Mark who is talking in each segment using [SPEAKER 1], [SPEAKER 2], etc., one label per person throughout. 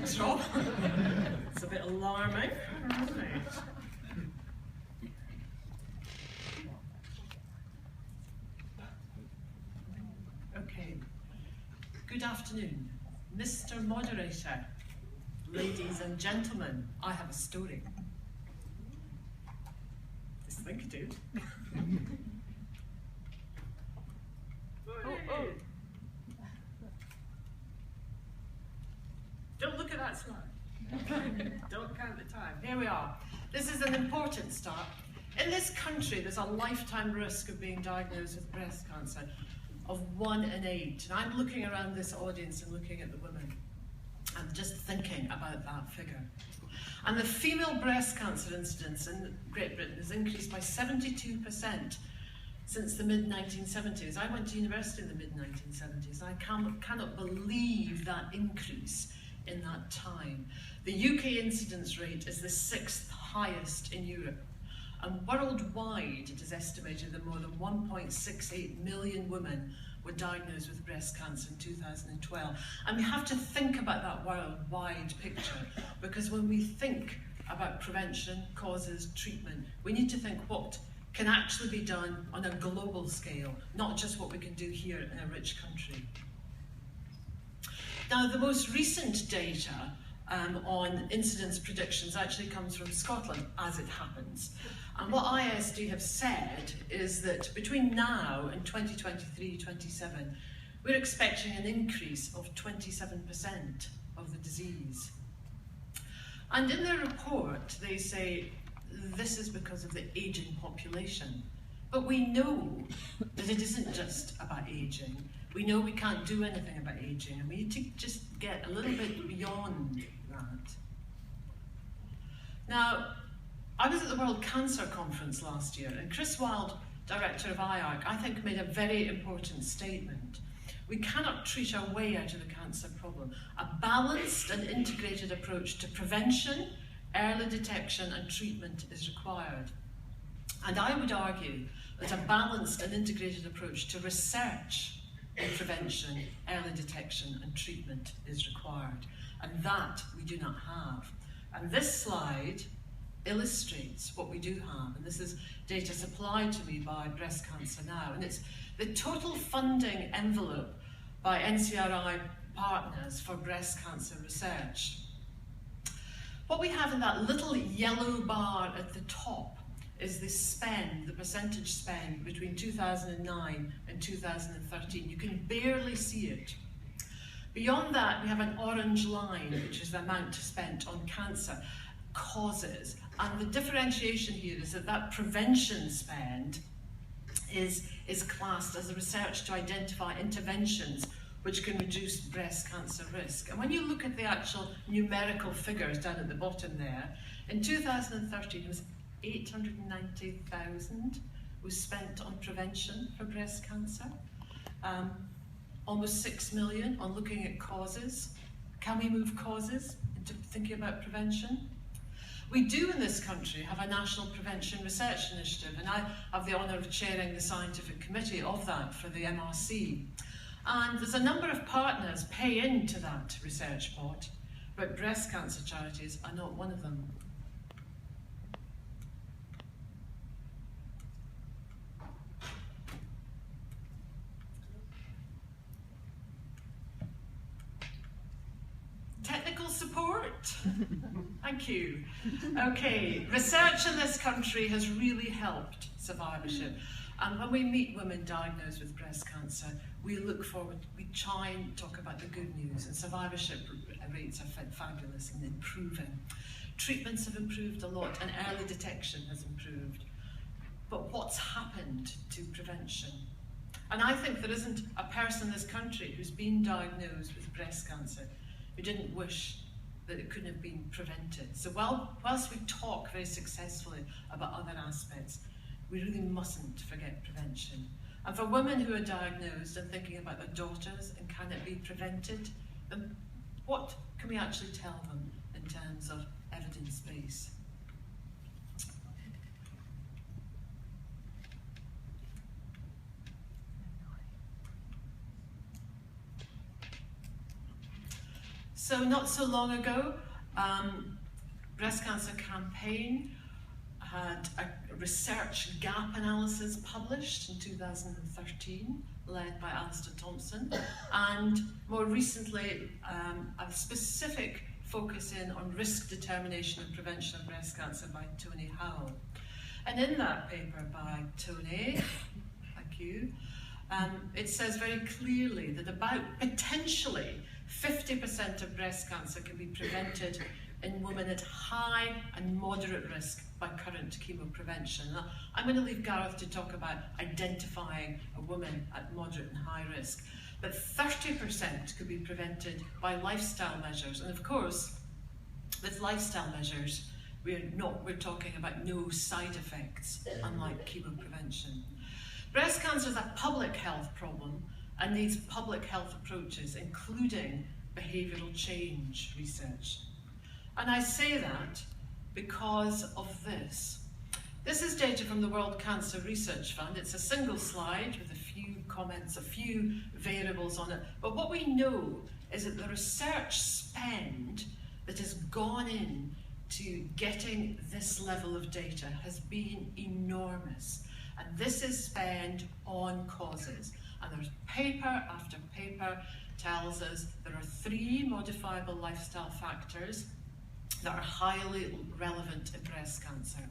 [SPEAKER 1] Thanks, Rob. It's a bit alarming. Right. Okay. Good afternoon, Mr. Moderator, ladies and gentlemen. I have a story. Just think it did. Oh. Don't look at that slide. Don't count the time. Here we are. This is an important start. In this country, there's a lifetime risk of being diagnosed with breast cancer of 1 in 8. And I'm looking around this audience and looking at the women and just thinking about that figure. And the female breast cancer incidence in Great Britain has increased by 72% since the mid-1970s. I went to university in the mid-1970s. I cannot believe that increase in that time. The UK incidence rate is the 6th highest in Europe. And worldwide, it is estimated that more than 1.68 million women were diagnosed with breast cancer in 2012. And we have to think about that worldwide picture, because when we think about prevention, causes, treatment, we need to think what can actually be done on a global scale, not just what we can do here in a rich country. Now, the most recent data on incidence predictions actually comes from Scotland, as it happens. And what ISD have said is that between now and 2023-27, we're expecting an increase of 27% of the disease. And in their report, they say this is because of the ageing population. But we know that it isn't just about ageing. We know we can't do anything about ageing, and we need to just get a little bit beyond that. Now, I was at the World Cancer Conference last year, and Chris Wild, director of IARC, I think made a very important statement. We cannot treat our way out of the cancer problem. A balanced and integrated approach to prevention, early detection and treatment is required. And I would argue that a balanced and integrated approach to research in prevention, early detection and treatment is required. And that we do not have. And this slide illustrates what we do have. And this is data supplied to me by Breast Cancer Now. And it's the total funding envelope by NCRI partners for breast cancer research. What we have in that little yellow bar at the top is the spend, the percentage spend between 2009 and 2013. You can barely see it. Beyond that, we have an orange line, which is the amount spent on cancer causes. And the differentiation here is that that prevention spend is classed as a research to identify interventions which can reduce breast cancer risk. And when you look at the actual numerical figures down at the bottom there, in 2013 it was 890,000 was spent on prevention for breast cancer. Almost 6 million on looking at causes. Can we move causes into thinking about prevention? We do in this country have a National Prevention Research Initiative, and I have the honour of chairing the scientific committee of that for the MRC. And there's a number of partners pay into that research pot, but breast cancer charities are not one of them. Technical support? Thank you. Okay, research in this country has really helped survivorship. And when we meet women diagnosed with breast cancer, we look forward, we try and talk about the good news, and survivorship rates are fabulous and improving. Treatments have improved a lot, and early detection has improved. But what's happened to prevention? And I think there isn't a person in this country who's been diagnosed with breast cancer who didn't wish that it couldn't have been prevented. So whilst we talk very successfully about other aspects, we really mustn't forget prevention. And for women who are diagnosed and thinking about their daughters and can it be prevented, then what can we actually tell them in terms of evidence base? So not so long ago, Breast Cancer Campaign had a research gap analysis published in 2013, led by Alistair Thompson, and more recently a specific focus in on risk determination and prevention of breast cancer by Tony Howell. And in that paper by Tony, thank you, it says very clearly that about potentially 50% of breast cancer can be prevented in women at high and moderate risk by current chemoprevention. Now, I'm going to leave Gareth to talk about identifying a woman at moderate and high risk, but 30% could be prevented by lifestyle measures. And of course, with lifestyle measures, we're talking about no side effects, unlike chemoprevention. Breast cancer is a public health problem and needs public health approaches, including behavioural change research. And I say that because of this. This is data from the World Cancer Research Fund. It's a single slide with a few comments, a few variables on it. But what we know is that the research spend that has gone in to getting this level of data has been enormous. And this is spend on causes. And there's paper after paper tells us there are 3 modifiable lifestyle factors that are highly relevant in breast cancer.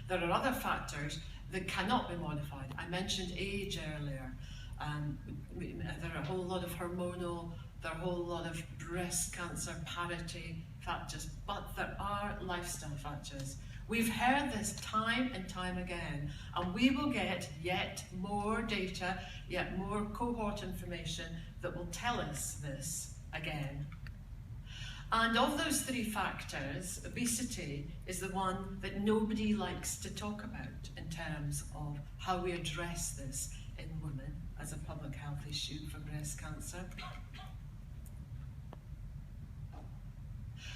[SPEAKER 1] There are other factors that cannot be modified. I mentioned age earlier. There are a whole lot of hormonal, there are a whole lot of breast cancer parity factors, but there are lifestyle factors. We've heard this time and time again, and we will get yet more data, yet more cohort information that will tell us this again. And of those 3 factors, obesity is the one that nobody likes to talk about in terms of how we address this in women as a public health issue for breast cancer.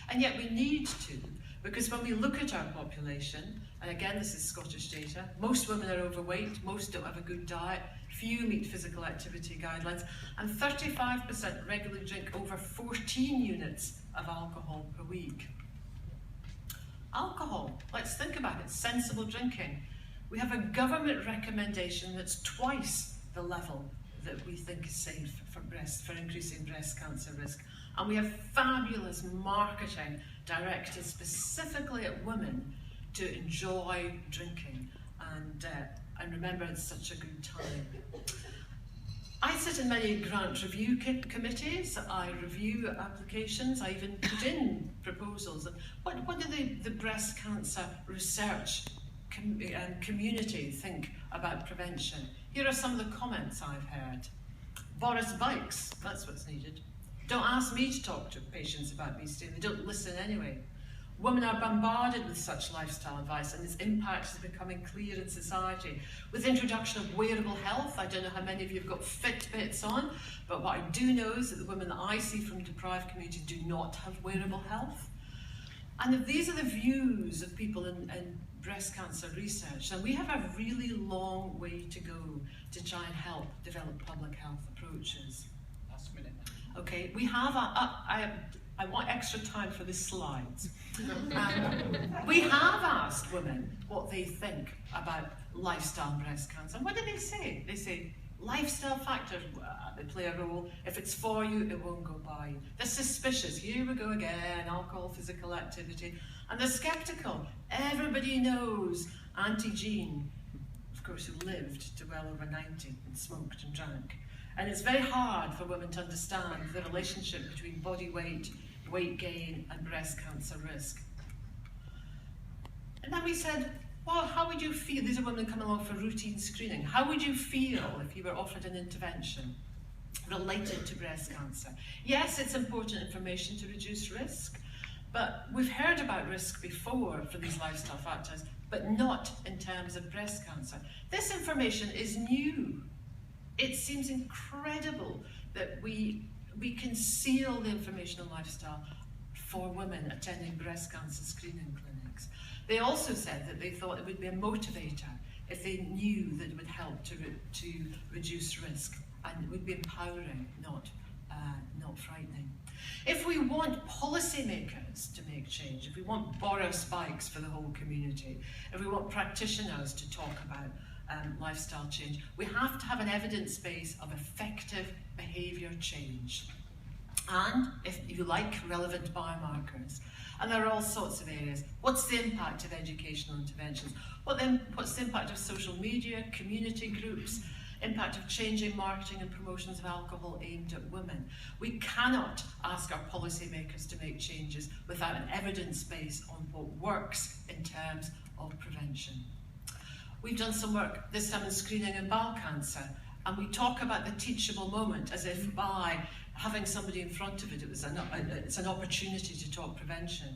[SPEAKER 1] And yet we need to, because when we look at our population, and again this is Scottish data, most women are overweight, most don't have a good diet, few meet physical activity guidelines, and 35% regularly drink over 14 units of alcohol per week. Alcohol, let's think about it, sensible drinking. We have a government recommendation that's twice the level that we think is safe for increasing breast cancer risk. And we have fabulous marketing directed specifically at women to enjoy drinking and remember it's such a good time. I sit in many grant review committees, I review applications, I even put in proposals. What do the breast cancer research community think about prevention? Here are some of the comments I've heard. Boris bikes, that's what's needed. Don't ask me to talk to patients about obesity, they don't listen anyway. Women are bombarded with such lifestyle advice and its impact is becoming clear in society. With the introduction of wearable health, I don't know how many of you have got Fitbits on, but what I do know is that the women that I see from deprived communities do not have wearable health. And if these are the views of people in breast cancer research, then we have a really long way to go to try and help develop public health approaches.
[SPEAKER 2] Last minute.
[SPEAKER 1] Okay, we have I want extra time for the slides. We have asked women what they think about lifestyle breast cancer. What do they say? They say lifestyle factors they play a role. If it's for you, it won't go by you. They're suspicious. Here we go again, alcohol, physical activity. And they're skeptical. Everybody knows Auntie Jean, of course, who lived to well over 90 and smoked and drank. And it's very hard for women to understand the relationship between body weight, weight gain, and breast cancer risk. And then we said, well, how would you feel? These are women coming along for routine screening. How would you feel if you were offered an intervention related to breast cancer? Yes, it's important information to reduce risk, but we've heard about risk before for these lifestyle factors, but not in terms of breast cancer. This information is new. It seems incredible that we conceal the information on lifestyle for women attending breast cancer screening clinics. They also said that they thought it would be a motivator if they knew that it would help to reduce risk, and it would be empowering, not frightening. If we want policymakers to make change, if we want Boris bikes for the whole community, if we want practitioners to talk about lifestyle change, we have to have an evidence base of effective behaviour change. And, if you like, relevant biomarkers. And there are all sorts of areas. What's the impact of educational interventions? What's the impact of social media, community groups, impact of changing marketing and promotions of alcohol aimed at women? We cannot ask our policymakers to make changes without an evidence base on what works in terms of prevention. We've done some work this time in screening and bowel cancer, and we talk about the teachable moment as if by having somebody in front of it, it's an opportunity to talk prevention.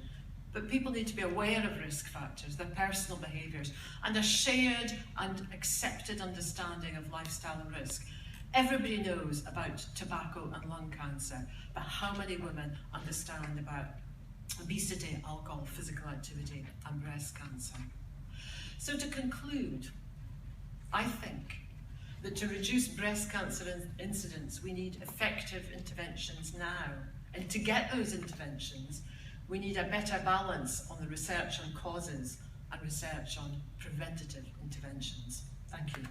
[SPEAKER 1] But people need to be aware of risk factors, their personal behaviours, and a shared and accepted understanding of lifestyle and risk. Everybody knows about tobacco and lung cancer, but how many women understand about obesity, alcohol, physical activity, and breast cancer? So to conclude, I think that to reduce breast cancer incidence, we need effective interventions now. And to get those interventions, we need a better balance on the research on causes and research on preventative interventions. Thank you.